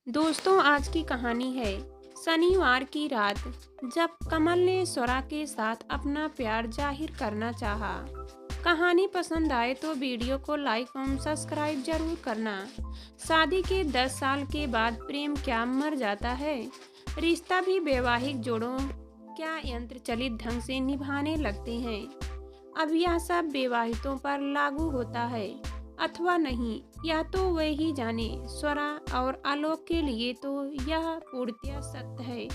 दोस्तों, आज की कहानी है शनिवार की रात, जब कमल ने स्वरा के साथ अपना प्यार जाहिर करना चाहा। कहानी पसंद आए तो वीडियो को लाइक और सब्सक्राइब जरूर करना। शादी के 10 साल के बाद प्रेम क्या मर जाता है? रिश्ता भी वैवाहिक जोड़ों क्या यंत्र चलित ढंग से निभाने लगते हैं? अब यह सब विवाहितों पर लागू होता है अथवा नहीं, या तो वे ही जाने। स्वरा और आलोक के लिए तो यह पूर्णतः सत्य है।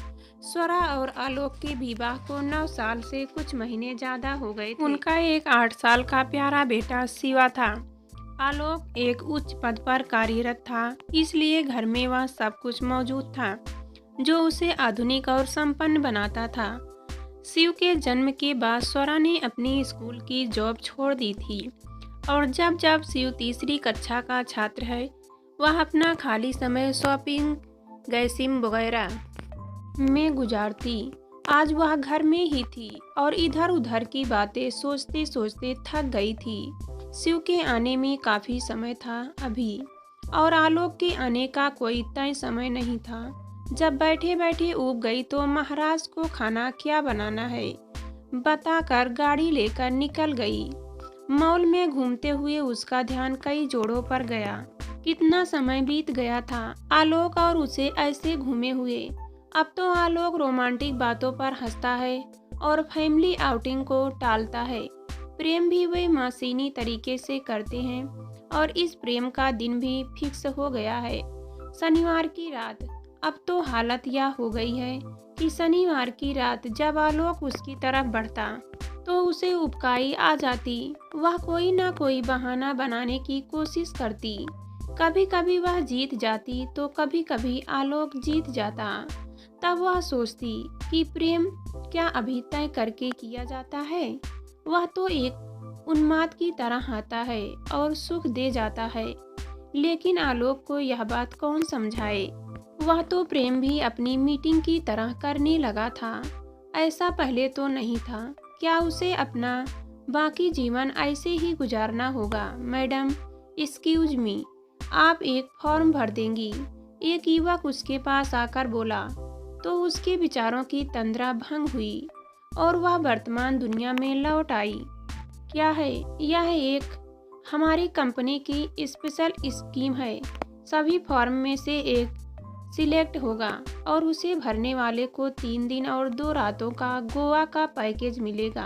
स्वरा और आलोक के विवाह को 9 साल से कुछ महीने ज्यादा हो गए थे। उनका एक 8 साल का प्यारा बेटा शिवा था। आलोक एक उच्च पद पर कार्यरत था, इसलिए घर में वह सब कुछ मौजूद था जो उसे आधुनिक और संपन्न बनाता था। शिव के जन्म के बाद स्वरा ने अपनी स्कूल की जॉब छोड़ दी थी और जब जब शिव तीसरी कक्षा का छात्र है, वह अपना खाली समय शॉपिंग, गैसिम वगैरह में गुजारती। आज वह घर में ही थी और इधर उधर की बातें सोचते सोचते थक गई थी। शिव के आने में काफी समय था अभी, और आलोक के आने का कोई तय समय नहीं था। जब बैठे बैठे ऊब गई तो महाराज को खाना क्या बनाना है बताकर गाड़ी लेकर निकल गई। मॉल में घूमते हुए उसका ध्यान कई जोड़ों पर गया। कितना समय बीत गया था आलोक और उसे ऐसे घूमे हुए। अब तो आलोक रोमांटिक बातों पर हंसता है और फैमिली आउटिंग को टालता है। प्रेम भी वे मशीनी तरीके से करते हैं और इस प्रेम का दिन भी फिक्स हो गया है, शनिवार की रात। अब तो हालत यह हो गई है कि शनिवार की रात जब आलोक उसकी तरफ बढ़ता तो उसे उबकाई आ जाती। वह कोई ना कोई बहाना बनाने की कोशिश करती। कभी कभी वह जीत जाती तो कभी कभी आलोक जीत जाता। तब वह सोचती कि प्रेम क्या अभी तय करके किया जाता है? वह तो एक उन्माद की तरह आता है और सुख दे जाता है, लेकिन आलोक को यह बात कौन समझाए? वह तो प्रेम भी अपनी मीटिंग की तरह करने लगा था। ऐसा पहले तो नहीं था। क्या उसे अपना बाकी जीवन ऐसे ही गुजारना होगा? मैडम, एक्सक्यूज मी, आप एक फॉर्म भर देंगी? एक युवक उसके पास आकर बोला तो उसके विचारों की तंद्रा भंग हुई और वह वर्तमान दुनिया में लौट आई। क्या है यह? एक हमारी कंपनी की स्पेशल स्कीम है। सभी फॉर्म में से एक सिलेक्ट होगा और उसे भरने वाले को 3 दिन और 2 रातों का गोवा का पैकेज मिलेगा।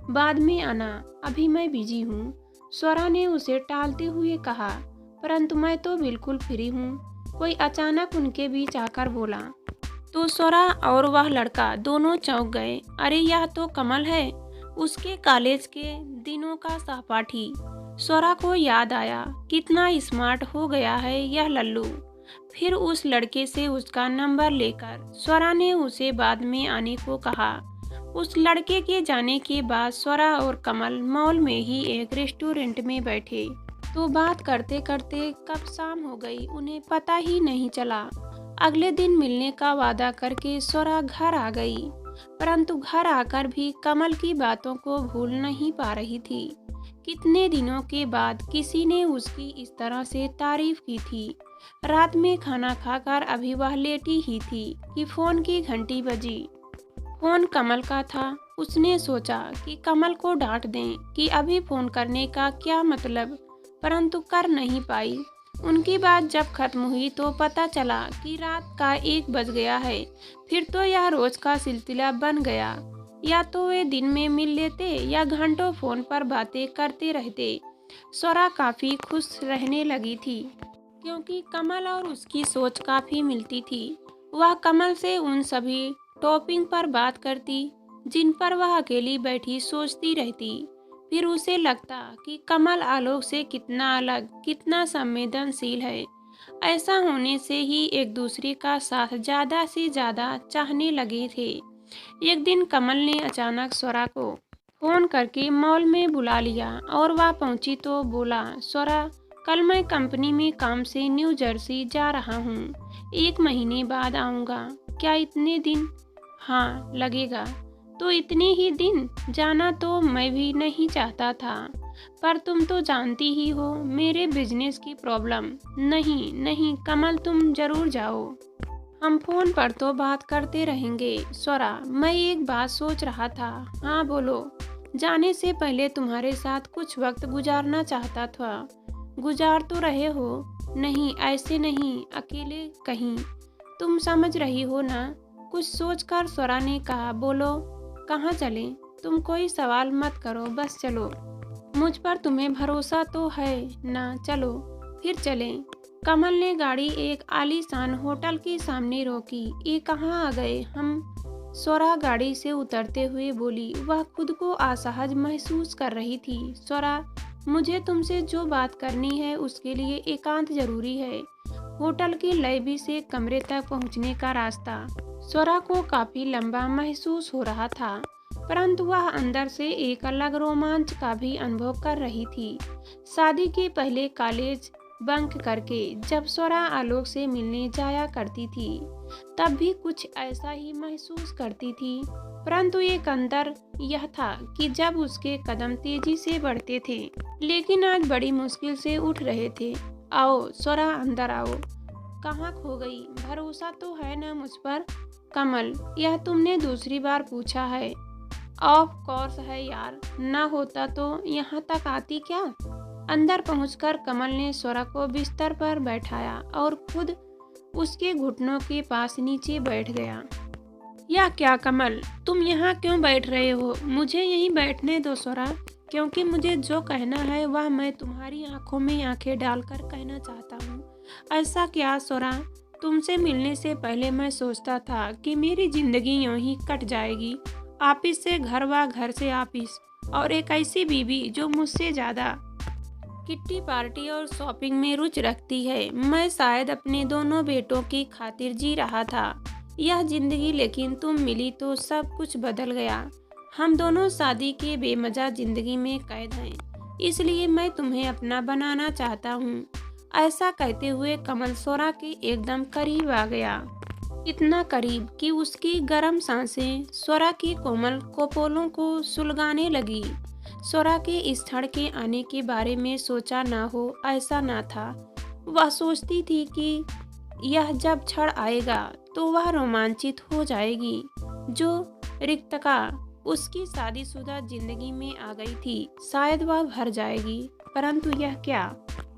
बाद में आना, अभी मैं बिजी हूँ, स्वरा ने उसे टालते हुए कहा। परंतु मैं तो बिल्कुल फ्री हूँ, कोई अचानक उनके बीच आकर बोला। तो स्वरा और वह लड़का दोनों चौंक गए। अरे, यह तो कमल है, उसके कॉलेज के दिनों का सहपाठी। स्वरा को याद आया, कितना स्मार्ट हो गया है यह लल्लू। फिर उस लड़के से उसका नंबर लेकर स्वरा ने उसे बाद में आने को कहा। उस लड़के के जाने के बाद स्वरा और कमल मॉल में ही एक रेस्टोरेंट में बैठे तो बात करते करते कब शाम हो गई उन्हें पता ही नहीं चला। अगले दिन मिलने का वादा करके स्वरा घर आ गई, परंतु घर आकर भी कमल की बातों को भूल नहीं पा रही थी। कितने दिनों के बाद किसी ने उसकी इस तरह से तारीफ की थी। रात में खाना खाकर अभी वह लेटी ही थी कि फोन की घंटी बजी। फोन कमल का था। उसने सोचा कि कमल को डांट दें कि अभी फोन करने का क्या मतलब, परंतु कर नहीं पाई। उनकी बात जब खत्म हुई तो पता चला कि रात का 1 बज गया है। फिर तो यह रोज का सिलसिला बन गया। या तो वे दिन में मिल लेते या घंटों फोन पर बातें करते रहते। स्वरा काफी खुश रहने लगी थी क्योंकि कमल और उसकी सोच काफी मिलती थी। वह कमल से उन सभी टॉपिक पर बात करती जिन पर वह अकेली बैठी सोचती रहती। फिर उसे लगता कि कमल आलोक से कितना अलग, कितना संवेदनशील है। ऐसा होने से ही एक दूसरे का साथ ज्यादा से ज्यादा चाहने लगे थे। एक दिन कमल ने अचानक स्वरा को फोन करके मॉल में बुला लिया और वह पहुंची तो बोला, स्वरा, कल मैं कंपनी में काम से न्यू जर्सी जा रहा हूँ। 1 महीने बाद आऊँगा। क्या इतने दिन? हाँ, लगेगा। तो इतने ही दिन? जाना तो मैं भी नहीं चाहता था, पर तुम तो जानती ही हो मेरे बिजनेस की प्रॉब्लम। नहीं नहीं कमल, तुम जरूर जाओ, हम फोन पर तो बात करते रहेंगे। स्वरा, मैं एक बात सोच रहा था। हाँ बोलो। जाने से पहले तुम्हारे साथ कुछ वक्त गुजारना चाहता था। गुजार तो रहे हो। नहीं ऐसे नहीं, अकेले कहीं। तुम समझ रही हो ना। कुछ सोचकर स्वरा ने कहा, बोलो कहाँ चलें? तुम कोई सवाल मत करो, बस चलो। मुझ पर तुम्हें भरोसा तो है ना? चलो फिर चलें। कमल ने गाड़ी एक आलीशान होटल के सामने रोकी। ये कहाँ आ गए हम? स्वरा गाड़ी से उतरते हुए बोली। वह खुद को असहज महसूस कर रही थी। स्वरा, मुझे तुमसे जो बात करनी है उसके लिए एकांत जरूरी है। होटल की लॉबी से कमरे तक पहुंचने का रास्ता स्वरा को काफी लंबा महसूस हो रहा था, परंतु वह अंदर से एक अलग रोमांच का भी अनुभव कर रही थी। शादी के पहले कॉलेज बंक करके जब स्वरा आलोक से मिलने जाया करती थी, तब भी कुछ ऐसा ही महसूस करती थी, परंतु एक अंतर यह था कि जब उसके कदम तेजी से बढ़ते थे, लेकिन आज बड़ी मुश्किल से उठ रहे थे। आओ स्वरा, अंदर आओ। कहाँ खो गई? भरोसा तो है ना मुझ पर? कमल, यह तुमने दूसरी बार पूछा है। ऑफ कोर्स है यार, ना होता तो यहाँ तक आती क्या? अंदर पहुंचकर कमल ने स्वरा को बिस्तर पर बैठाया और खुद उसके घुटनों के पास नीचे बैठ गया। या क्या कमल, तुम यहाँ क्यों बैठ रहे हो? मुझे यहीं बैठने दो स्वरा, क्योंकि मुझे जो कहना है वह मैं तुम्हारी आंखों में आंखें डालकर कहना चाहता हूँ। ऐसा क्या स्वरा, तुमसे मिलने से पहले मैं सोचता था कि मेरी जिंदगी यूं ही कट जाएगी। ऑफिस से घर व घर से ऑफिस, और एक ऐसी बीवी जो मुझसे ज्यादा किट्टी पार्टी और शॉपिंग में रुचि रखती है। मैं शायद अपने दोनों बेटों की खातिर जी रहा था यह जिंदगी, लेकिन तुम मिली तो सब कुछ बदल गया। हम दोनों शादी के बेमजा जिंदगी में कैद हैं, इसलिए मैं तुम्हें अपना बनाना चाहता हूँ। ऐसा कहते हुए कमल स्वरा के एकदम करीब आ गया, इतना करीब कि उसकी गर्म सांसें स्वरा की कोमल कपोलों को सुलगाने लगी। स्वरा के इस क्षण के आने के बारे में सोचा ना हो, ऐसा ना था। वह सोचती थी कि यह जब क्षण आएगा तो वह रोमांचित हो जाएगी। जो रिक्तता उसकी शादीशुदा जिंदगी में आ गई थी, शायद वह भर जाएगी, परंतु यह क्या?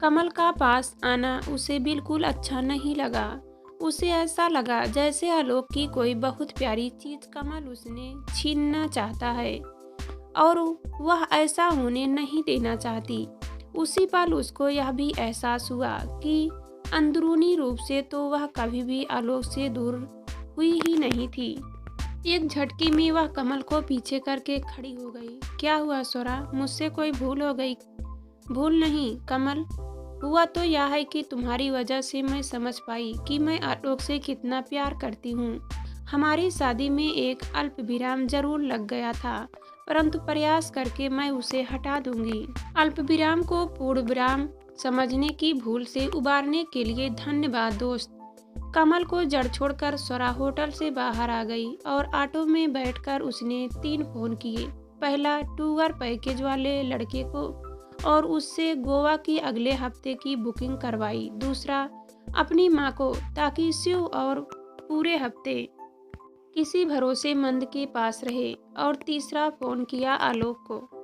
कमल का पास आना उसे बिल्कुल अच्छा नहीं लगा। उसे ऐसा लगा जैसे आलोक की कोई बहुत प्यारी चीज कमल उसने छीनना चाहता है, और वह ऐसा होने नहीं देना चाहती। उसी पल उसको यह भी एहसास हुआ कि अंदरूनी रूप से तो वह कभी भी आलोक से दूर हुई ही नहीं थी। एक झटके में वह कमल को पीछे करके खड़ी हो गई। क्या हुआ स्वरा, मुझसे कोई भूल हो गई? भूल नहीं कमल, हुआ तो यह है कि तुम्हारी वजह से मैं समझ पाई कि मैं आलोक से कितना प्यार करती हूँ। हमारी शादी में एक अल्प विराम जरूर लग गया था, परंतु प्रयास करके मैं उसे हटा दूंगी। अल्प विराम को पूर्ण विराम समझने की भूल से उबारने के लिए धन्यवाद दोस्त। कमल को जड़ छोड़कर स्वरा होटल से बाहर आ गई और ऑटो में बैठकर उसने 3 फोन किए। पहला टूर पैकेज वाले लड़के को और उससे गोवा की अगले हफ्ते की बुकिंग करवाई। दूसरा अपनी माँ को, ताकि शिव और पूरे हफ्ते किसी भरोसेमंद के पास रहे। और तीसरा फोन किया आलोक को।